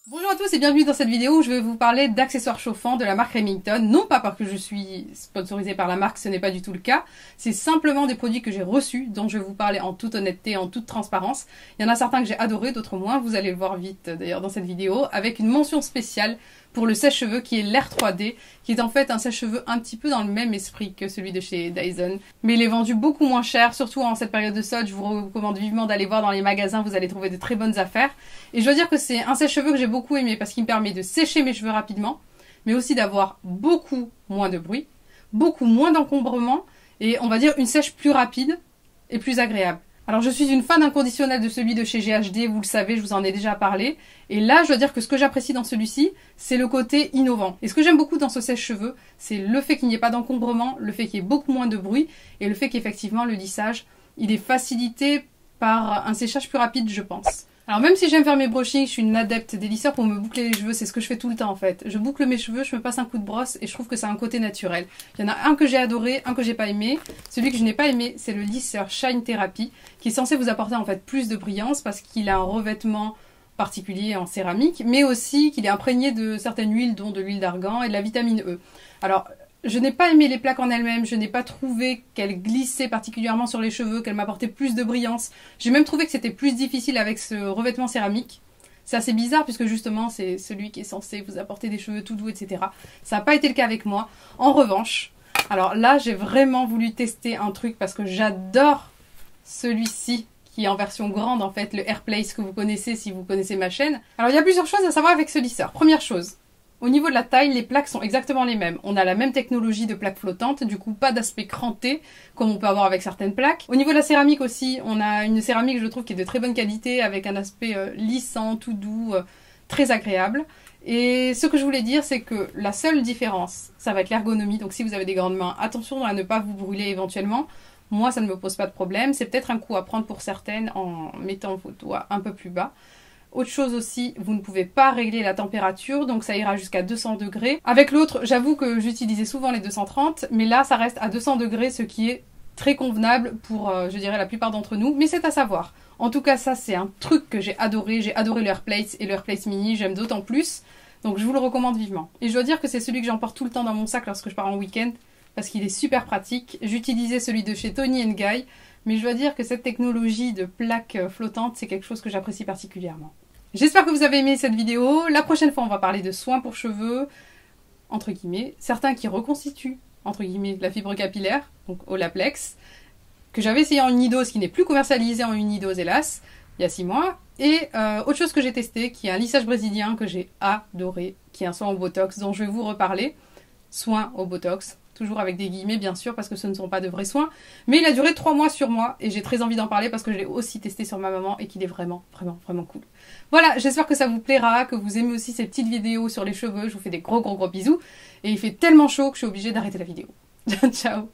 Bonjour à tous et bienvenue dans cette vidéo où je vais vous parler d'accessoires chauffants de la marque Remington. Non pas parce que je suis sponsorisée par la marque, ce n'est pas du tout le cas. C'est simplement des produits que j'ai reçus, dont je vais vous parler en toute honnêteté, en toute transparence. Il y en a certains que j'ai adorés, d'autres moins. Vous allez le voir vite d'ailleurs dans cette vidéo, avec une mention spéciale pour le sèche-cheveux qui est l'Air 3D, qui est en fait un sèche-cheveux un petit peu dans le même esprit que celui de chez Dyson. Mais il est vendu beaucoup moins cher, surtout en cette période de solde. Je vous recommande vivement d'aller voir dans les magasins, vous allez trouver de très bonnes affaires. Et je dois dire que c'est un sèche-cheveux que j'ai beaucoup aimé parce qu'il me permet de sécher mes cheveux rapidement, mais aussi d'avoir beaucoup moins de bruit, beaucoup moins d'encombrement et on va dire une sèche plus rapide et plus agréable. Alors je suis une fan inconditionnelle de celui de chez GHD, vous le savez, je vous en ai déjà parlé. Et là, je dois dire que ce que j'apprécie dans celui-ci, c'est le côté innovant. Et ce que j'aime beaucoup dans ce sèche-cheveux, c'est le fait qu'il n'y ait pas d'encombrement, le fait qu'il y ait beaucoup moins de bruit, et le fait qu'effectivement le lissage, il est facilité par un séchage plus rapide, je pense. Alors même si j'aime faire mes brushings, je suis une adepte des lisseurs pour me boucler les cheveux, c'est ce que je fais tout le temps en fait. Je boucle mes cheveux, je me passe un coup de brosse et je trouve que ça a un côté naturel. Il y en a un que j'ai adoré, un que j'ai pas aimé. Celui que je n'ai pas aimé, c'est le lisseur Shine Therapy, qui est censé vous apporter en fait plus de brillance parce qu'il a un revêtement particulier en céramique, mais aussi qu'il est imprégné de certaines huiles, dont de l'huile d'argan et de la vitamine E. Alors, je n'ai pas aimé les plaques en elles-mêmes, je n'ai pas trouvé qu'elles glissaient particulièrement sur les cheveux, qu'elles m'apportaient plus de brillance. J'ai même trouvé que c'était plus difficile avec ce revêtement céramique. C'est assez bizarre puisque justement c'est celui qui est censé vous apporter des cheveux tout doux, etc. Ça n'a pas été le cas avec moi. En revanche, alors là j'ai vraiment voulu tester un truc parce que j'adore celui-ci qui est en version grande en fait, le Airplace que vous connaissez si vous connaissez ma chaîne. Alors il y a plusieurs choses à savoir avec ce lisseur. Première chose, au niveau de la taille, les plaques sont exactement les mêmes. On a la même technologie de plaque flottante, du coup pas d'aspect cranté comme on peut avoir avec certaines plaques. Au niveau de la céramique aussi, on a une céramique je trouve qui est de très bonne qualité avec un aspect lissant, tout doux, très agréable. Et ce que je voulais dire c'est que la seule différence, ça va être l'ergonomie. Donc si vous avez des grandes mains, attention à ne pas vous brûler éventuellement. Moi ça ne me pose pas de problème, c'est peut-être un coup à prendre pour certaines en mettant vos doigts un peu plus bas. Autre chose aussi, vous ne pouvez pas régler la température, donc ça ira jusqu'à 200 degrés. Avec l'autre, j'avoue que j'utilisais souvent les 230, mais là ça reste à 200 degrés, ce qui est très convenable pour, je dirais, la plupart d'entre nous, mais c'est à savoir. En tout cas, ça c'est un truc que j'ai adoré le Airplace et le Airplace Mini, j'aime d'autant plus, donc je vous le recommande vivement. Et je dois dire que c'est celui que j'emporte tout le temps dans mon sac lorsque je pars en week-end, parce qu'il est super pratique. J'utilisais celui de chez Toni & Guy, mais je dois dire que cette technologie de plaque flottante, c'est quelque chose que j'apprécie particulièrement. J'espère que vous avez aimé cette vidéo. La prochaine fois, on va parler de soins pour cheveux, entre guillemets, certains qui reconstituent, entre guillemets, la fibre capillaire, donc Olaplex, que j'avais essayé en unidose, qui n'est plus commercialisé en unidose, hélas, il y a 6 mois. Et autre chose que j'ai testé, qui est un lissage brésilien que j'ai adoré, qui est un soin au Botox, dont je vais vous reparler. Soin au Botox. Toujours avec des guillemets bien sûr parce que ce ne sont pas de vrais soins. Mais il a duré 3 mois sur moi et j'ai très envie d'en parler parce que je l'ai aussi testé sur ma maman et qu'il est vraiment cool. Voilà, j'espère que ça vous plaira, que vous aimez aussi ces petites vidéos sur les cheveux. Je vous fais des gros bisous. Et il fait tellement chaud que je suis obligée d'arrêter la vidéo. Ciao.